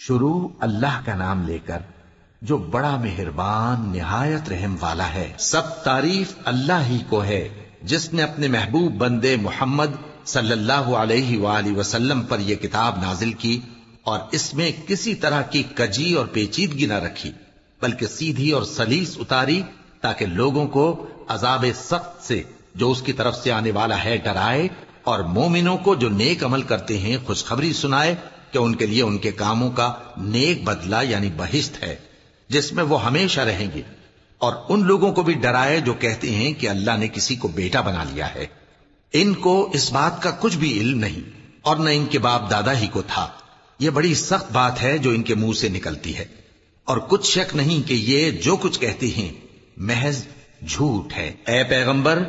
شروع اللہ کا نام لے کر جو بڑا مہربان نہایت رحم والا ہے۔ سب تعریف اللہ ہی کو ہے جس نے اپنے محبوب بندے محمد صلی اللہ علیہ وآلہ وسلم پر یہ کتاب نازل کی اور اس میں کسی طرح کی کجی اور پیچیدگی نہ رکھی، بلکہ سیدھی اور سلیس اتاری تاکہ لوگوں کو عذاب سخت سے جو اس کی طرف سے آنے والا ہے ڈرائے، اور مومنوں کو جو نیک عمل کرتے ہیں خوشخبری سنائے کہ ان کے لیے ان کے کاموں کا نیک بدلہ یعنی بہشت ہے جس میں وہ ہمیشہ رہیں گے، اور ان لوگوں کو بھی ڈرائے جو کہتے ہیں کہ اللہ نے کسی کو بیٹا بنا لیا ہے۔ ان کو اس بات کا کچھ بھی علم نہیں اور نہ ان کے باپ دادا ہی کو تھا۔ یہ بڑی سخت بات ہے جو ان کے منہ سے نکلتی ہے، اور کچھ شک نہیں کہ یہ جو کچھ کہتے ہیں محض جھوٹ ہے۔ اے پیغمبر،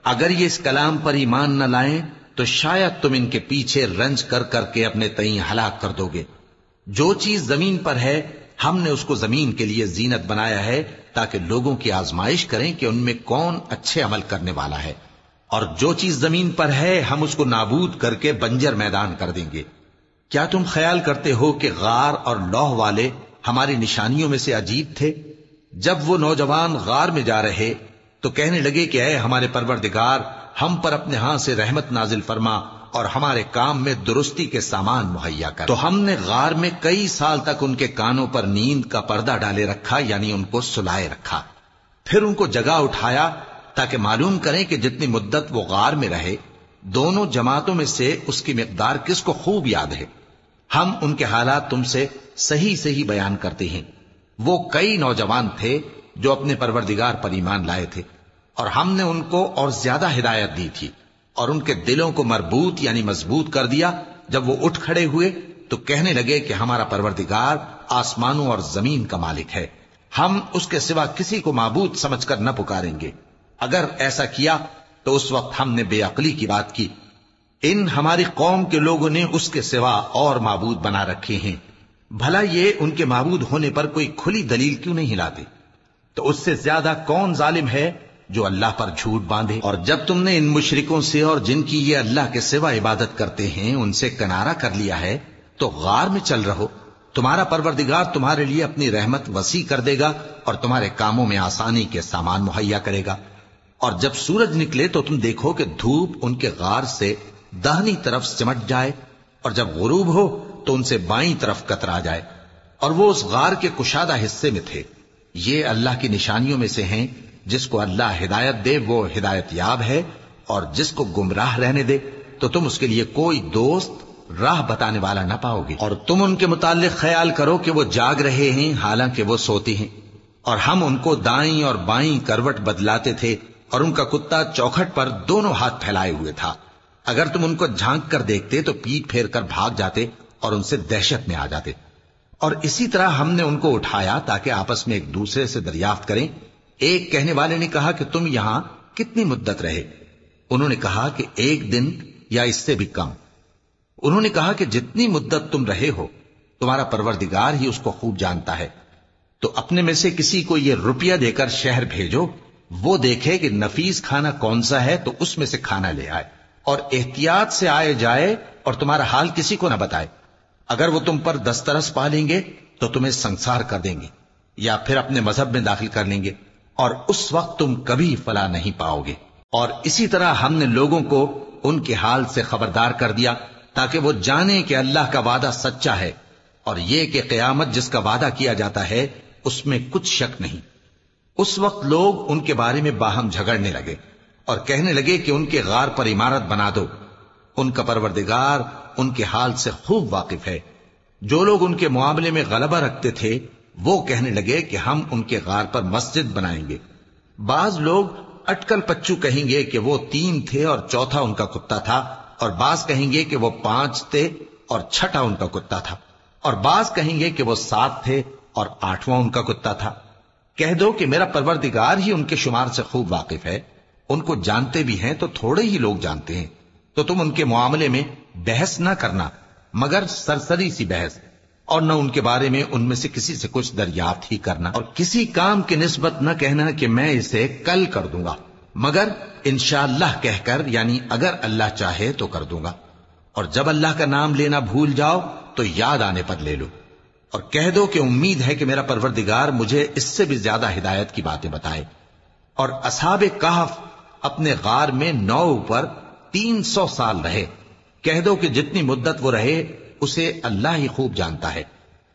اگر یہ اس کلام پر ایمان نہ لائیں تو شاید تم ان کے پیچھے رنج کر کر کے اپنے تئیں ہلاک کر دو گے۔ جو چیز زمین پر ہے ہم نے اس کو زمین کے لیے زینت بنایا ہے تاکہ لوگوں کی آزمائش کریں کہ ان میں کون اچھے عمل کرنے والا ہے، اور جو چیز زمین پر ہے ہم اس کو نابود کر کے بنجر میدان کر دیں گے۔ کیا تم خیال کرتے ہو کہ غار اور لوح والے ہماری نشانیوں میں سے عجیب تھے؟ جب وہ نوجوان غار میں جا رہے تو کہنے لگے کہ اے ہمارے پروردگار، ہم پر اپنے ہاں سے رحمت نازل فرما اور ہمارے کام میں درستی کے سامان مہیا کر۔ تو ہم نے غار میں کئی سال تک ان کے کانوں پر نیند کا پردہ ڈالے رکھا، یعنی ان کو سلائے رکھا، پھر ان کو جگا اٹھایا تاکہ معلوم کریں کہ جتنی مدت وہ غار میں رہے دونوں جماعتوں میں سے اس کی مقدار کس کو خوب یاد ہے۔ ہم ان کے حالات تم سے صحیح صحیح بیان کرتے ہیں۔ وہ کئی نوجوان تھے جو اپنے پروردگار پر ایمان لائے تھے، اور ہم نے ان کو اور زیادہ ہدایت دی تھی، اور ان کے دلوں کو مربوط یعنی مضبوط کر دیا۔ جب وہ اٹھ کھڑے ہوئے تو کہنے لگے کہ ہمارا پروردگار آسمانوں اور زمین کا مالک ہے، ہم اس کے سوا کسی کو معبود سمجھ کر نہ پکاریں گے۔ اگر ایسا کیا تو اس وقت ہم نے بے عقلی کی بات کی۔ ان ہماری قوم کے لوگوں نے اس کے سوا اور معبود بنا رکھے ہیں، بھلا یہ ان کے معبود ہونے پر کوئی کھلی دلیل کیوں نہیں لاتے؟ تو اس سے زیادہ کون ظالم ہے جو اللہ پر جھوٹ باندھے؟ اور جب تم نے ان مشرکوں سے اور جن کی یہ اللہ کے سوا عبادت کرتے ہیں ان سے کنارہ کر لیا ہے تو غار میں چل رہو، تمہارا پروردگار تمہارے لیے اپنی رحمت وسیع کر دے گا اور تمہارے کاموں میں آسانی کے سامان مہیا کرے گا۔ اور جب سورج نکلے تو تم دیکھو کہ دھوپ ان کے غار سے داہنی طرف سمٹ جائے، اور جب غروب ہو تو ان سے بائیں طرف کترا جائے، اور وہ اس غار کے کشادہ حصے میں تھے۔ یہ اللہ کی نشانیوں میں سے ہیں، جس کو اللہ ہدایت دے وہ ہدایت یاب ہے، اور جس کو گمراہ رہنے دے تو تم اس کے لیے کوئی دوست راہ بتانے والا نہ پاؤ گے۔ اور تم ان کے متعلق خیال کرو کہ وہ جاگ رہے ہیں حالانکہ وہ سوتے ہیں، اور ہم ان کو دائیں اور بائیں کروٹ بدلاتے تھے، اور ان کا کتا چوکھٹ پر دونوں ہاتھ پھیلائے ہوئے تھا۔ اگر تم ان کو جھانک کر دیکھتے تو پیٹ پھیر کر بھاگ جاتے اور ان سے دہشت میں آ جاتے۔ اور اسی طرح ہم نے ان کو اٹھایا تاکہ آپس میں ایک دوسرے سے دریافت کریں۔ ایک کہنے والے نے کہا کہ تم یہاں کتنی مدت رہے؟ انہوں نے کہا کہ 1 دن یا اس سے بھی کم۔ انہوں نے کہا کہ جتنی مدت تم رہے ہو تمہارا پروردگار ہی اس کو خوب جانتا ہے، تو اپنے میں سے کسی کو یہ روپیہ دے کر شہر بھیجو، وہ دیکھے کہ نفیس کھانا کون سا ہے تو اس میں سے کھانا لے آئے، اور احتیاط سے آئے جائے اور تمہارا حال کسی کو نہ بتائے۔ اگر وہ تم پر دسترس پا لیں گے تو تمہیں سنسار کر دیں گے یا پھر اپنے مذہب میں داخل کر لیں گے، اور اس وقت تم کبھی فلاح نہیں پاؤ گے۔ اور اسی طرح ہم نے لوگوں کو ان کے حال سے خبردار کر دیا تاکہ وہ جانیں کہ اللہ کا وعدہ سچا ہے، اور یہ کہ قیامت جس کا وعدہ کیا جاتا ہے اس میں کچھ شک نہیں۔ اس وقت لوگ ان کے بارے میں باہم جھگڑنے لگے اور کہنے لگے کہ ان کے غار پر عمارت بنا دو۔ ان کا پروردگار ان کے حال سے خوب واقف ہے۔ جو لوگ ان کے معاملے میں غلبہ رکھتے تھے وہ کہنے لگے کہ ہم ان کے غار پر مسجد بنائیں گے۔ بعض لوگ اٹکل پچو کہیں گے کہ وہ 3 تھے اور چوتھا ان کا کتا تھا، اور بعض کہیں گے کہ وہ 5 تھے اور چھٹا ان کا کتا تھا، اور بعض کہیں گے کہ وہ 7 تھے اور 8واں ان کا کتا تھا۔ کہہ دو کہ میرا پروردگار ہی ان کے شمار سے خوب واقف ہے، ان کو جانتے بھی ہیں تو تھوڑے ہی لوگ جانتے ہیں۔ تو تم ان کے معاملے میں بحث نہ کرنا مگر سرسری سی بحث، اور نہ ان کے بارے میں ان میں سے کسی سے کچھ دریافت ہی کرنا، اور کسی کام کی نسبت نہ کہنا کہ میں اسے کل کر دوں گا، مگر انشاءاللہ کہہ کر، یعنی اگر اللہ چاہے تو کر دوں گا۔ اور جب اللہ کا نام لینا بھول جاؤ تو یاد آنے پر لے لو۔ اور کہہ دو کہ امید ہے کہ میرا پروردگار مجھے اس سے بھی زیادہ ہدایت کی باتیں بتائے۔ اور اصحاب کہف اپنے غار میں 9 پر 300 سال رہے۔ کہہ دو کہ جتنی مدت وہ رہے اسے اللہ ہی خوب جانتا ہے،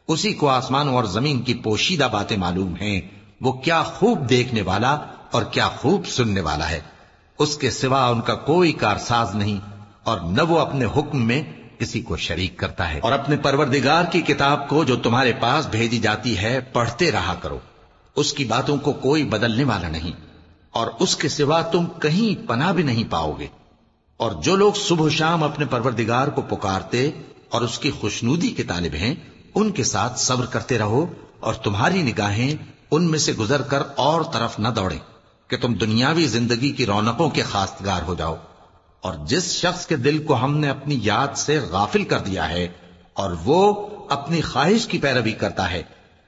اسی کو آسمانوں اور زمین کی پوشیدہ باتیں معلوم ہیں، وہ کیا خوب دیکھنے والا اور کیا خوب سننے والا ہے۔ اس کے سوا ان کا کوئی کارساز نہیں، اور نہ وہ اپنے حکم میں کسی کو شریک کرتا ہے۔ اور اپنے پروردگار کی کتاب کو جو تمہارے پاس بھیجی جاتی ہے پڑھتے رہا کرو، اس کی باتوں کو کوئی بدلنے والا نہیں، اور اس کے سوا تم کہیں پناہ بھی نہیں پاؤ گے۔ اور جو لوگ صبح و شام اپنے پروردگار کو پکارتے اور اس کی خوشنودی کے طالب ہیں، ان کے ساتھ صبر کرتے رہو، اور تمہاری نگاہیں ان میں سے گزر کر اور طرف نہ دوڑیں کہ تم دنیاوی زندگی کی رونقوں کے خواستگار ہو جاؤ۔ اور جس شخص کے دل کو ہم نے اپنی یاد سے غافل کر دیا ہے اور وہ اپنی خواہش کی پیروی کرتا ہے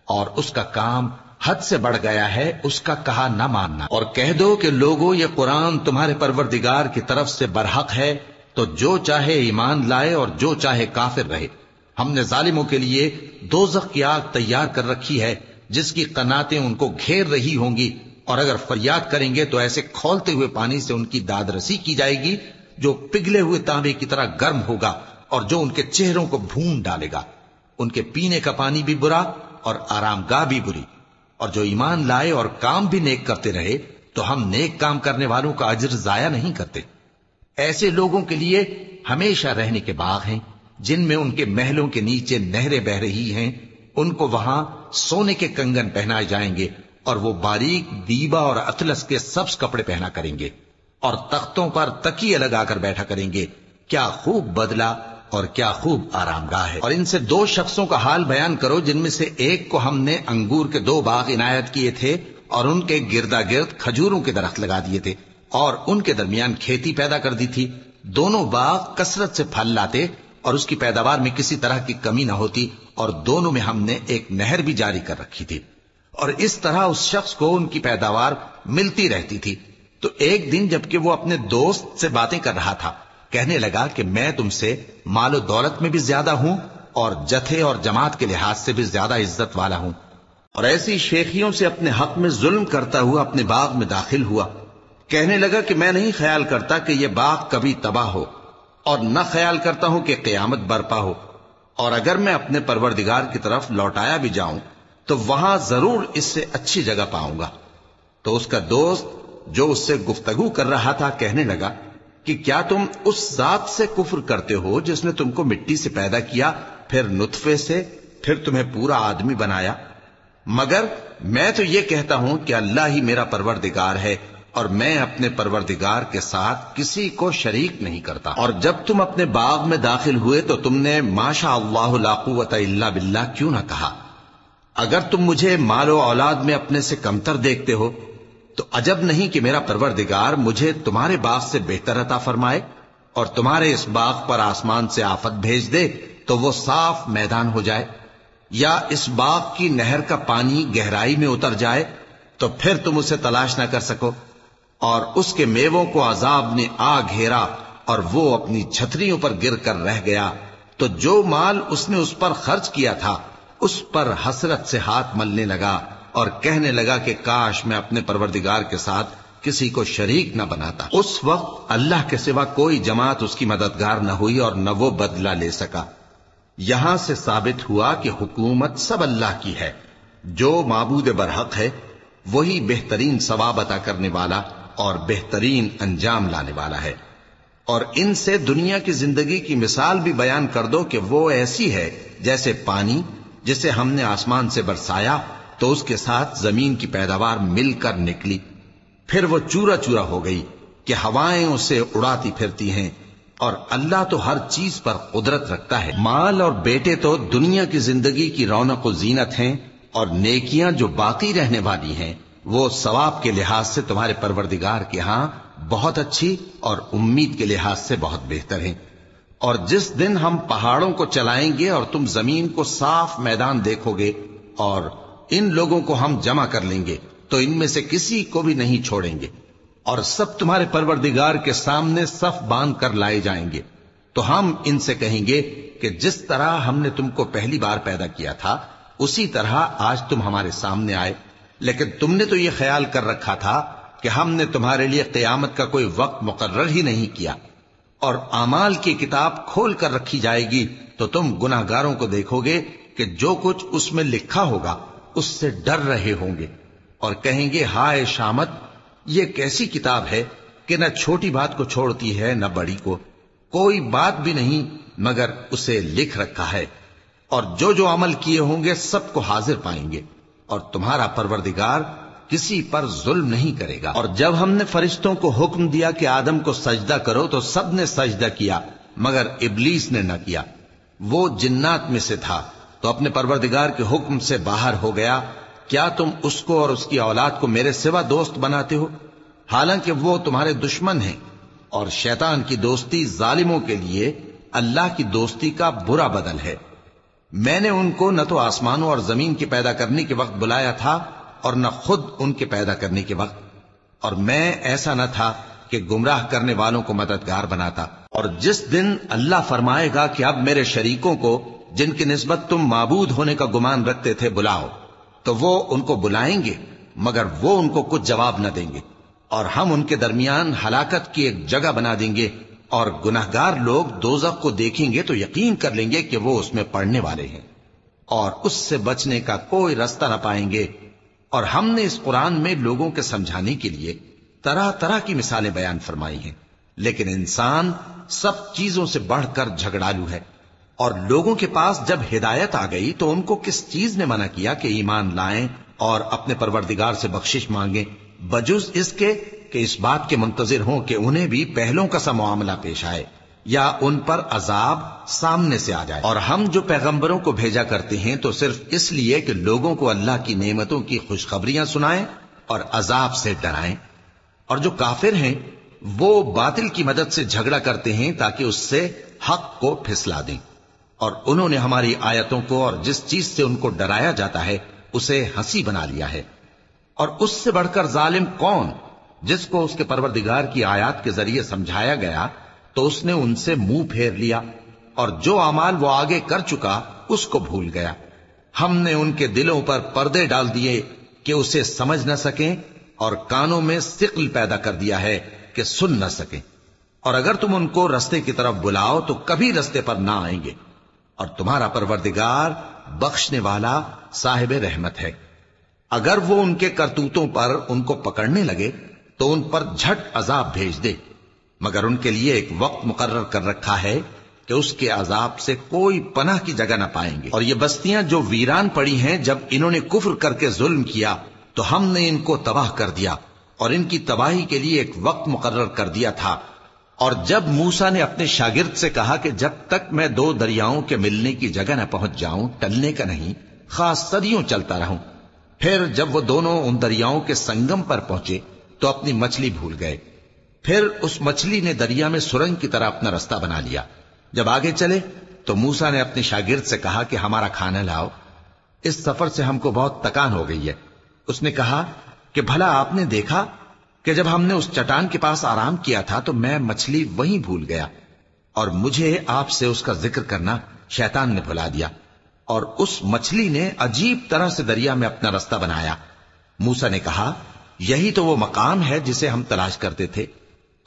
اور اس کا کام حد سے بڑھ گیا ہے، اس کا کہا نہ ماننا۔ اور کہہ دو کہ لوگوں، یہ قرآن تمہارے پروردگار کی طرف سے برحق ہے، تو جو چاہے ایمان لائے اور جو چاہے کافر رہے۔ ہم نے ظالموں کے لیے دوزخ کی آگ تیار کر رکھی ہے جس کی قناتیں ان کو گھیر رہی ہوں گی، اور اگر فریاد کریں گے تو ایسے کھولتے ہوئے پانی سے ان کی داد رسی کی جائے گی جو پگھلے ہوئے تانبے کی طرح گرم ہوگا، اور جو ان کے چہروں کو بھون ڈالے گا۔ ان کے پینے کا پانی بھی برا اور آرام گاہ بھی بری۔ اور جو ایمان لائے اور کام بھی نیک کرتے رہے تو ہم نیک کام کرنے والوں کا اجر ضائع نہیں کرتے۔ ایسے لوگوں کے لیے ہمیشہ رہنے کے باغ ہیں جن میں ان کے محلوں کے نیچے نہریں بہ رہی ہیں، ان کو وہاں سونے کے کنگن پہنائے جائیں گے، اور وہ باریک دیبا اور اطلس کے سبز کپڑے پہنا کریں گے، اور تختوں پر تکیے لگا کر بیٹھا کریں گے۔ کیا خوب بدلہ اور کیا خوب آرام گاہ ہے۔ اور ان سے 2 شخصوں کا حال بیان کرو جن میں سے ایک کو ہم نے انگور کے 2 باغ عنایت کیے تھے اور ان کے گردا گرد کھجوروں کے درخت لگا دیے تھے اور ان کے درمیان کھیتی پیدا کر دی تھی۔ دونوں باغ کثرت سے پھل لاتے اور اس کی پیداوار میں کسی طرح کی کمی نہ ہوتی، اور دونوں میں ہم نے ایک نہر بھی جاری کر رکھی تھی، اور اس طرح اس شخص کو ان کی پیداوار ملتی رہتی تھی۔ تو ایک دن جبکہ وہ اپنے دوست سے باتیں کر رہا تھا، کہنے لگا کہ میں تم سے مال و دولت میں بھی زیادہ ہوں اور جتھے اور جماعت کے لحاظ سے بھی زیادہ عزت والا ہوں، اور ایسی شیخیوں سے اپنے حق میں ظلم کرتا ہوا اپنے باغ میں داخل ہوا۔ کہنے لگا کہ میں نہیں خیال کرتا کہ یہ باغ کبھی تباہ ہو، اور نہ خیال کرتا ہوں کہ قیامت برپا ہو، اور اگر میں اپنے پروردگار کی طرف لوٹایا بھی جاؤں تو وہاں ضرور اس سے اچھی جگہ پاؤں گا۔ تو اس کا دوست جو اس سے گفتگو کر رہا تھا کہنے لگا کہ کیا تم اس ذات سے کفر کرتے ہو جس نے تم کو مٹی سے پیدا کیا، پھر نطفے سے، پھر تمہیں پورا آدمی بنایا؟ مگر میں تو یہ کہتا ہوں کہ اللہ ہی میرا پروردگار ہے، اور میں اپنے پروردگار کے ساتھ کسی کو شریک نہیں کرتا۔ اور جب تم اپنے باغ میں داخل ہوئے تو تم نے ماشاء اللہ لا قوت الا باللہ کیوں نہ کہا؟ اگر تم مجھے مال و اولاد میں اپنے سے کمتر دیکھتے ہو تو عجب نہیں کہ میرا پروردگار مجھے تمہارے باغ سے بہتر عطا فرمائے، اور تمہارے اس باغ پر آسمان سے آفت بھیج دے تو وہ صاف میدان ہو جائے، یا اس باغ کی نہر کا پانی گہرائی میں اتر جائے تو پھر تم اسے تلاش نہ کر سکو، اور اس کے میووں کو عذاب نے آ گھیرا اور وہ اپنی چھتریوں پر گر کر رہ گیا، تو جو مال اس نے اس پر خرچ کیا تھا اس پر حسرت سے ہاتھ ملنے لگا اور کہنے لگا کہ کاش میں اپنے پروردگار کے ساتھ کسی کو شریک نہ بناتا۔ اس وقت اللہ کے سوا کوئی جماعت اس کی مددگار نہ ہوئی اور نہ وہ بدلہ لے سکا۔ یہاں سے ثابت ہوا کہ حکومت سب اللہ کی ہے، جو معبود برحق ہے وہی بہترین ثواب عطا کرنے والا اور بہترین انجام لانے والا ہے۔ اور ان سے دنیا کی زندگی کی مثال بھی بیان کر دو کہ وہ ایسی ہے جیسے پانی جسے ہم نے آسمان سے برسایا تو اس کے ساتھ زمین کی پیداوار مل کر نکلی، پھر وہ چورا چورا ہو گئی کہ ہوائیں اسے اڑاتی پھرتی ہیں، اور اللہ تو ہر چیز پر قدرت رکھتا ہے۔ مال اور بیٹے تو دنیا کی زندگی کی رونق و زینت ہیں، اور نیکیاں جو باقی رہنے والی ہیں وہ ثواب کے لحاظ سے تمہارے پروردگار کے ہاں بہت اچھی اور امید کے لحاظ سے بہت بہتر ہیں۔ اور جس دن ہم پہاڑوں کو چلائیں گے اور تم زمین کو صاف میدان دیکھو گے اور ان لوگوں کو ہم جمع کر لیں گے تو ان میں سے کسی کو بھی نہیں چھوڑیں گے، اور سب تمہارے پروردگار کے سامنے صف باندھ کر لائے جائیں گے، تو ہم ان سے کہیں گے کہ جس طرح ہم نے تم کو پہلی بار پیدا کیا تھا اسی طرح آج تم ہمارے سامنے آئے، لیکن تم نے تو یہ خیال کر رکھا تھا کہ ہم نے تمہارے لیے قیامت کا کوئی وقت مقرر ہی نہیں کیا، اور اعمال کی کتاب کھول کر رکھی جائے گی تو تم گناہگاروں کو دیکھو گے کہ جو کچھ اس میں لکھا ہوگا اس سے ڈر رہے ہوں گے، اور کہیں گے ہائے شامت، یہ کیسی کتاب ہے کہ نہ چھوٹی بات کو چھوڑتی ہے نہ بڑی کو، کوئی بات بھی نہیں مگر اسے لکھ رکھا ہے، اور جو جو عمل کیے ہوں گے سب کو حاضر پائیں گے، اور تمہارا پروردگار کسی پر ظلم نہیں کرے گا۔ اور جب ہم نے فرشتوں کو حکم دیا کہ آدم کو سجدہ کرو تو سب نے سجدہ کیا مگر ابلیس نے نہ کیا، وہ جنات میں سے تھا تو اپنے پروردگار کے حکم سے باہر ہو گیا۔ کیا تم اس کو اور اس کی اولاد کو میرے سوا دوست بناتے ہو، حالانکہ وہ تمہارے دشمن ہیں، اور شیطان کی دوستی ظالموں کے لیے اللہ کی دوستی کا برا بدل ہے۔ میں نے ان کو نہ تو آسمانوں اور زمین کے پیدا کرنے کے وقت بلایا تھا اور نہ خود ان کے پیدا کرنے کے وقت، اور میں ایسا نہ تھا کہ گمراہ کرنے والوں کو مددگار بناتا۔ اور جس دن اللہ فرمائے گا کہ اب میرے شریکوں کو جن کی نسبت تم معبود ہونے کا گمان رکھتے تھے بلاؤ، تو وہ ان کو بلائیں گے مگر وہ ان کو کچھ جواب نہ دیں گے، اور ہم ان کے درمیان ہلاکت کی ایک جگہ بنا دیں گے، اور گناہگار لوگ دوزخ کو دیکھیں گے تو یقین کر لیں گے کہ وہ اس میں پڑنے والے ہیں، اور اس سے بچنے کا کوئی راستہ نہ پائیں گے۔ اور ہم نے اس قرآن میں لوگوں کے سمجھانے کے لیے طرح طرح کی مثالیں بیان فرمائی ہیں، لیکن انسان سب چیزوں سے بڑھ کر جھگڑالو ہے، اور لوگوں کے پاس جب ہدایت آ گئی تو ان کو کس چیز نے منع کیا کہ ایمان لائیں اور اپنے پروردگار سے بخشش مانگیں، بجز اس کے کہ اس بات کے منتظر ہوں کہ انہیں بھی پہلوں کا سا معاملہ پیش آئے یا ان پر عذاب سامنے سے آ جائے۔ اور ہم جو پیغمبروں کو بھیجا کرتے ہیں تو صرف اس لیے کہ لوگوں کو اللہ کی نعمتوں کی خوشخبریاں سنائیں اور عذاب سے ڈرائیں، اور جو کافر ہیں وہ باطل کی مدد سے جھگڑا کرتے ہیں تاکہ اس سے حق کو پھسلا دیں، اور انہوں نے ہماری آیتوں کو اور جس چیز سے ان کو ڈرایا جاتا ہے اسے ہنسی بنا لیا ہے۔ اور اس سے بڑھ کر ظالم کون، جس کو اس کے پروردگار کی آیات کے ذریعے سمجھایا گیا تو اس نے ان سے منہ پھیر لیا، اور جو اعمال وہ آگے کر چکا اس کو بھول گیا۔ ہم نے ان کے دلوں پر پردے ڈال دیے کہ اسے سمجھ نہ سکیں، اور کانوں میں ثقل پیدا کر دیا ہے کہ سن نہ سکیں، اور اگر تم ان کو رستے کی طرف بلاؤ تو کبھی رستے پر نہ آئیں گے، اور تمہارا پروردگار بخشنے والا صاحب رحمت ہے۔ اگر وہ ان کے کرتوتوں پر ان کو پکڑنے لگے تو ان پر جھٹ عذاب بھیج دے، مگر ان کے لیے ایک وقت مقرر کر رکھا ہے کہ اس کے عذاب سے کوئی پناہ کی جگہ نہ پائیں گے۔ اور یہ بستیاں جو ویران پڑی ہیں، جب انہوں نے کفر کر کے ظلم کیا تو ہم نے ان کو تباہ کر دیا، اور ان کی تباہی کے لیے ایک وقت مقرر کر دیا تھا۔ اور جب موسیٰ نے اپنے شاگرد سے کہا کہ جب تک میں دو دریاؤں کے ملنے کی جگہ نہ پہنچ جاؤں ٹلنے کا نہیں، خاص صدیوں چلتا رہوں، پھر جب وہ دونوں ان دریاؤں کے سنگم پر پہنچے تو اپنی مچھلی بھول گئے، پھر اس مچھلی نے دریا میں سرنگ کی طرح اپنا رستہ بنا لیا۔ جب آگے چلے تو موسیٰ نے اپنے شاگرد سے کہا کہ ہمارا کھانا لاؤ، اس سفر سے ہم کو بہت تکان ہو گئی ہے۔ اس نے کہا کہ بھلا آپ نے دیکھا کہ جب ہم نے اس چٹان کے پاس آرام کیا تھا تو میں مچھلی وہیں بھول گیا، اور مجھے آپ سے اس کا ذکر کرنا شیطان نے بھلا دیا، اور اس مچھلی نے عجیب طرح سے دریا میں اپنا رستہ بنایا۔ موسیٰ نے کہا یہی تو وہ مقام ہے جسے ہم تلاش کرتے تھے،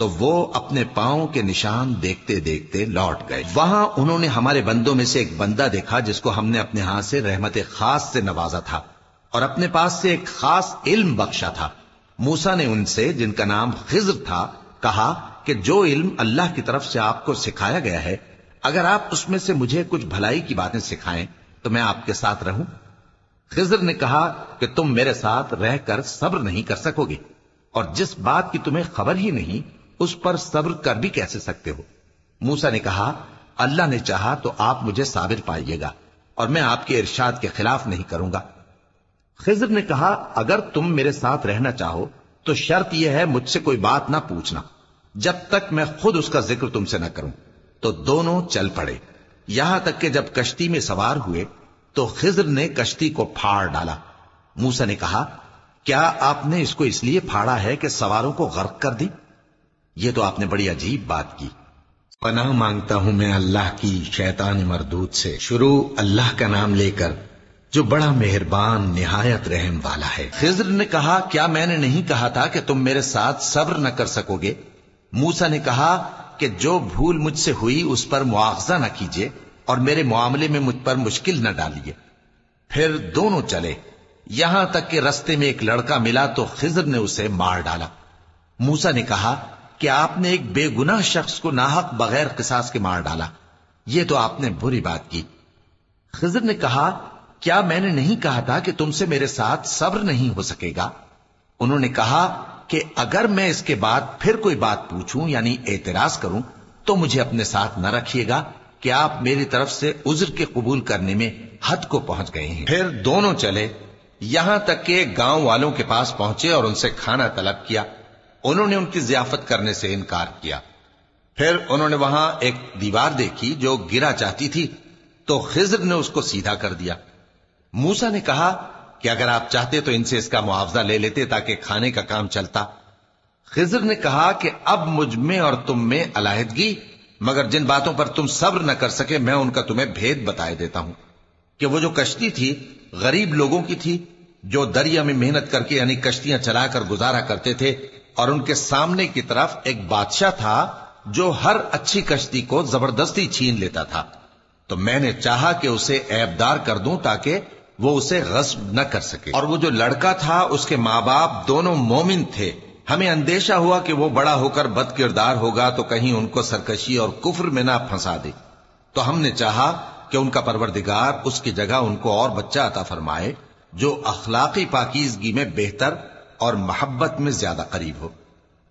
تو وہ اپنے پاؤں کے نشان دیکھتے دیکھتے لوٹ گئے۔ وہاں انہوں نے ہمارے بندوں میں سے ایک بندہ دیکھا جس کو ہم نے اپنے ہاتھ سے رحمت خاص سے نوازا تھا اور اپنے پاس سے ایک خاص علم بخشا تھا۔ موسیٰ نے ان سے جن کا نام خضر تھا کہا کہ جو علم اللہ کی طرف سے آپ کو سکھایا گیا ہے، اگر آپ اس میں سے مجھے کچھ بھلائی کی باتیں سکھائیں تو میں آپ کے ساتھ رہوں۔ خضر نے کہا کہ تم میرے ساتھ رہ کر صبر نہیں کر سکو گے، اور جس بات کی تمہیں خبر ہی نہیں اس پر صبر کر بھی کیسے سکتے ہو؟ موسیٰ نے کہا اللہ نے چاہا تو آپ مجھے صابر پائیے گا، اور میں آپ کے ارشاد کے خلاف نہیں کروں گا۔ خضر نے کہا اگر تم میرے ساتھ رہنا چاہو تو شرط یہ ہے مجھ سے کوئی بات نہ پوچھنا جب تک میں خود اس کا ذکر تم سے نہ کروں۔ تو دونوں چل پڑے، یہاں تک کہ جب کشتی میں سوار ہوئے تو خضر نے کشتی کو پھاڑ ڈالا۔ موسیٰ نے کہا کیا آپ نے اس کو اس لیے پھاڑا ہے کہ سواروں کو غرق کر دیں؟ یہ تو آپ نے بڑی عجیب بات کی۔ پناہ مانگتا ہوں میں اللہ کی شیطان مردود سے۔ شروع اللہ کا نام لے کر جو بڑا مہربان نہایت رحم والا ہے۔ خضر نے کہا کیا میں نے نہیں کہا تھا کہ تم میرے ساتھ صبر نہ کر سکو گے؟ موسیٰ نے کہا کہ جو بھول مجھ سے ہوئی اس پر مواخذہ نہ کیجیے اور میرے معاملے میں مجھ پر مشکل نہ ڈالیے۔ پھر دونوں چلے، یہاں تک کہ رستے میں ایک لڑکا ملا تو خضر نے اسے مار ڈالا۔ موسیٰ نے کہا کہ آپ نے ایک بے گناہ شخص کو ناحق بغیر قصاص کے مار ڈالا، یہ تو آپ نے بری بات کی۔ خضر نے کہا کیا میں نے نہیں کہا تھا کہ تم سے میرے ساتھ صبر نہیں ہو سکے گا؟ انہوں نے کہا کہ اگر میں اس کے بعد پھر کوئی بات پوچھوں یعنی اعتراض کروں تو مجھے اپنے ساتھ نہ رکھیے گا کہ آپ میری طرف سے عذر کے قبول کرنے میں حد کو پہنچ گئے ہیں۔ پھر دونوں چلے، یہاں تک کہ گاؤں والوں کے پاس پہنچے اور ان سے کھانا طلب کیا۔ انہوں نے ان کی ضیافت کرنے سے انکار کیا۔ پھر انہوں نے وہاں ایک دیوار دیکھی جو گرا چاہتی تھی تو خضر نے اس کو سیدھا کر دیا۔ موسیٰ نے کہا کہ اگر آپ چاہتے تو ان سے اس کا معاوضہ لے لیتے تاکہ کھانے کا کام چلتا۔ خضر نے کہا کہ اب مجھ میں اور تم میں علیحدگی، مگر جن باتوں پر تم صبر نہ کر سکے میں ان کا تمہیں بھید بتائے دیتا ہوں کہ وہ جو کشتی تھی غریب لوگوں کی تھی جو دریا میں محنت کر کے یعنی کشتیاں چلا کر گزارا کرتے تھے، اور ان کے سامنے کی طرف ایک بادشاہ تھا جو ہر اچھی کشتی کو زبردستی چھین لیتا تھا، تو میں نے چاہا کہ اسے عیبدار کر دوں تاکہ وہ اسے غصب نہ کر سکے۔ اور وہ جو لڑکا تھا اس کے ماں باپ دونوں مومن تھے، ہمیں اندیشہ ہوا کہ وہ بڑا ہو کر بد کردار ہوگا تو کہیں ان کو سرکشی اور کفر میں نہ پھنسا دے، تو ہم نے چاہا کہ ان کا پروردگار اس کی جگہ ان کو اور بچہ عطا فرمائے جو اخلاقی پاکیزگی میں بہتر اور محبت میں زیادہ قریب ہو۔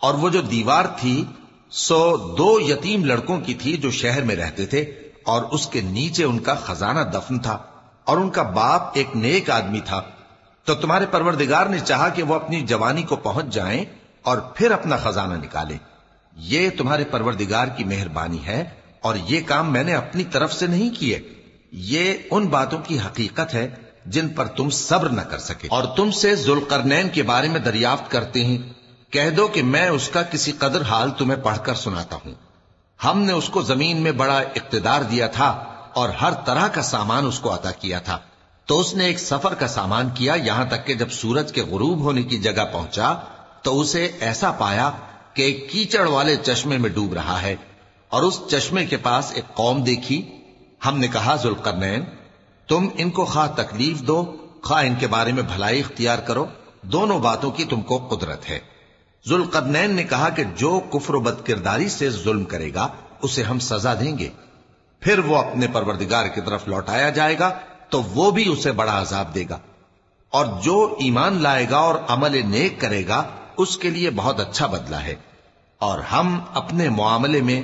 اور وہ جو دیوار تھی سو 2 یتیم لڑکوں کی تھی جو شہر میں رہتے تھے، اور اس کے نیچے ان کا خزانہ دفن تھا، اور ان کا باپ ایک نیک آدمی تھا۔ تو تمہارے پروردگار نے چاہا کہ وہ اپنی جوانی کو پہنچ جائیں اور پھر اپنا خزانہ نکالے۔ یہ تمہارے پروردگار کی مہربانی ہے، اور یہ کام میں نے اپنی طرف سے نہیں کیے، یہ ان باتوں کی حقیقت ہے جن پر تم صبر نہ کر سکے۔ اور تم سے ذوالقرنین کے بارے میں دریافت کرتے ہیں، کہہ دو کہ میں اس کا کسی قدر حال تمہیں پڑھ کر سناتا ہوں۔ ہم نے اس کو زمین میں بڑا اقتدار دیا تھا اور ہر طرح کا سامان اس کو عطا کیا تھا، تو اس نے ایک سفر کا سامان کیا، یہاں تک کہ جب سورج کے غروب ہونے کی جگہ پہنچا تو اسے ایسا پایا کہ ایک کیچڑ والے چشمے میں ڈوب رہا ہے، اور اس چشمے کے پاس ایک قوم دیکھی۔ ہم نے کہا ذوالقرنین تم ان کو خواہ تکلیف دو خواہ ان کے بارے میں بھلائی اختیار کرو، دونوں باتوں کی تم کو قدرت ہے۔ ذوالقرنین نے کہا کہ جو کفر و بد کرداری سے ظلم کرے گا اسے ہم سزا دیں گے، پھر وہ اپنے پروردگار کی طرف لوٹایا جائے گا تو وہ بھی اسے بڑا عذاب دے گا، اور جو ایمان لائے گا اور عمل نیک کرے گا اس کے لیے بہت اچھا بدلہ ہے، اور ہم اپنے معاملے میں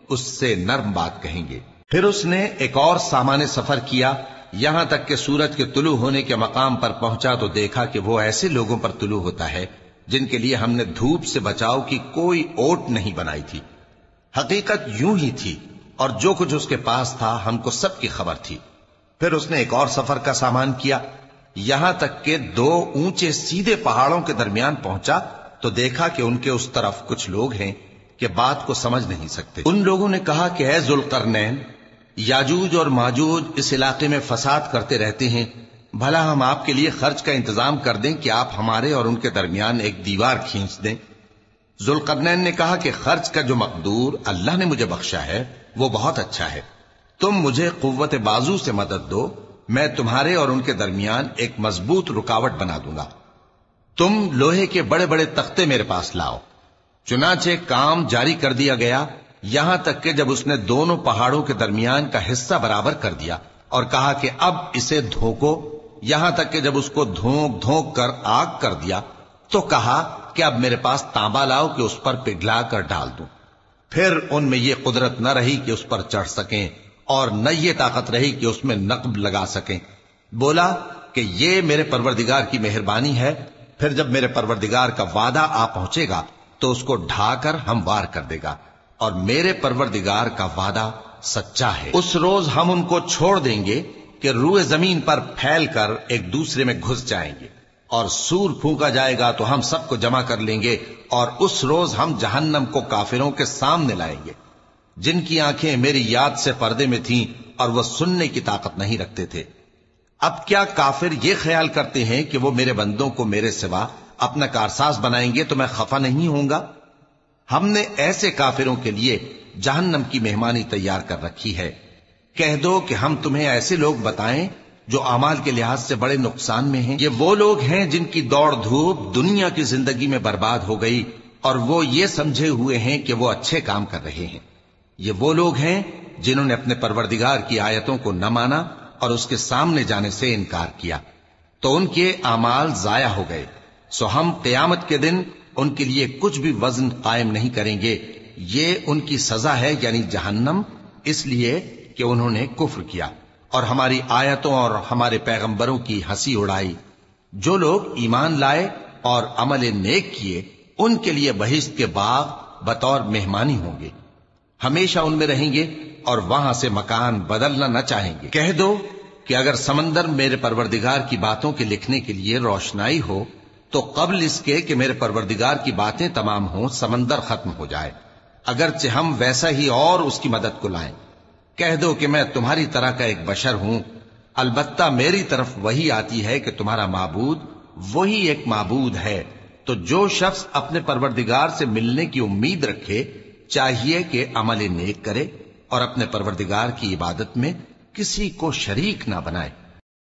اس سے نرم بات کہیں گے۔ پھر اس نے ایک اور سامان سفر کیا، یہاں تک کہ سورج کے طلوع ہونے کے مقام پر پہنچا تو دیکھا کہ وہ ایسے لوگوں پر طلوع ہوتا ہے جن کے لیے ہم نے دھوپ سے بچاؤ کی کوئی اوٹ نہیں بنائی تھی۔ حقیقت یوں ہی تھی، اور جو کچھ اس کے پاس تھا ہم کو سب کی خبر تھی۔ پھر اس نے ایک اور سفر کا سامان کیا، یہاں تک کہ 2 اونچے سیدھے پہاڑوں کے درمیان پہنچا تو دیکھا کہ ان کے اس طرف کچھ لوگ ہیں کہ بات کو سمجھ نہیں سکتے۔ ان لوگوں نے کہا کہ اے ذوالقرنین، یاجوج اور ماجوج اس علاقے میں فساد کرتے رہتے ہیں، بھلا ہم آپ کے لیے خرچ کا انتظام کر دیں کہ آپ ہمارے اور ان کے درمیان ایک دیوار کھینچ دیں۔ ذوالقرنین نے کہا کہ خرچ کا جو مقدور اللہ نے مجھے بخشا ہے وہ بہت اچھا ہے، تم مجھے قوت بازو سے مدد دو، میں تمہارے اور ان کے درمیان ایک مضبوط رکاوٹ بنا دوں گا۔ تم لوہے کے بڑے بڑے تختے میرے پاس لاؤ۔ چنانچہ کام جاری کر دیا گیا، یہاں تک کہ جب اس نے دونوں پہاڑوں کے درمیان کا حصہ برابر کر دیا اور کہا کہ اب اسے دھوکو، یہاں تک کہ جب اس کو دھونک دھونک کر آگ کر دیا تو کہا کہ اب میرے پاس تانبا لاؤ کہ اس پر پگھلا کر ڈال دوں۔ پھر ان میں یہ قدرت نہ رہی کہ اس پر چڑھ سکیں، اور نہ یہ طاقت رہی کہ اس میں نقب لگا سکیں۔ بولا کہ یہ میرے پروردگار کی مہربانی ہے، پھر جب میرے پروردگار کا وعدہ آ پہنچے گا تو اس کو ڈھا کر ہموار کر دے گا، اور میرے پروردگار کا وعدہ سچا ہے۔ اس روز ہم ان کو چھوڑ دیں گے کہ روئے زمین پر پھیل کر ایک دوسرے میں گھس جائیں گے، اور سور پھونکا جائے گا تو ہم سب کو جمع کر لیں گے، اور اس روز ہم جہنم کو کافروں کے سامنے لائیں گے جن کی آنکھیں میری یاد سے پردے میں تھیں اور وہ سننے کی طاقت نہیں رکھتے تھے۔ اب کیا کافر یہ خیال کرتے ہیں کہ وہ میرے بندوں کو میرے سوا اپنا کارساز بنائیں گے تو میں خفا نہیں ہوں گا؟ ہم نے ایسے کافروں کے لیے جہنم کی مہمانی تیار کر رکھی ہے۔ کہہ دو کہ ہم تمہیں ایسے لوگ بتائیں جو اعمال کے لحاظ سے بڑے نقصان میں ہیں۔ یہ وہ لوگ ہیں جن کی دوڑ دھوپ دنیا کی زندگی میں برباد ہو گئی اور وہ یہ سمجھے ہوئے ہیں کہ وہ اچھے کام کر رہے ہیں۔ یہ وہ لوگ ہیں جنہوں نے اپنے پروردگار کی آیتوں کو نہ مانا اور اس کے سامنے جانے سے انکار کیا، تو ان کے اعمال ضائع ہو گئے۔ سو ہم قیامت کے دن ان کے لیے کچھ بھی وزن قائم نہیں کریں گے۔ یہ ان کی سزا ہے، یعنی جہنم، اس لیے کہ انہوں نے کفر کیا اور ہماری آیتوں اور ہمارے پیغمبروں کی ہنسی اڑائی۔ جو لوگ ایمان لائے اور عمل نیک کیے ان کے لیے بہشت کے باغ بطور مہمانی ہوں گے، ہمیشہ ان میں رہیں گے اور وہاں سے مکان بدلنا نہ چاہیں گے۔ کہہ دو کہ اگر سمندر میرے پروردگار کی باتوں کے لکھنے کے لیے روشنائی ہو تو قبل اس کے کہ میرے پروردگار کی باتیں تمام ہوں سمندر ختم ہو جائے، اگرچہ ہم ویسا ہی اور اس کی مدد کو لائیں۔ کہہ دو کہ میں تمہاری طرح کا ایک بشر ہوں، البتہ میری طرف وہی آتی ہے کہ تمہارا معبود وہی ایک معبود ہے۔ تو جو شخص اپنے پروردگار سے ملنے کی امید رکھے چاہیے کہ عمل نیک کرے اور اپنے پروردگار کی عبادت میں کسی کو شریک نہ بنائے۔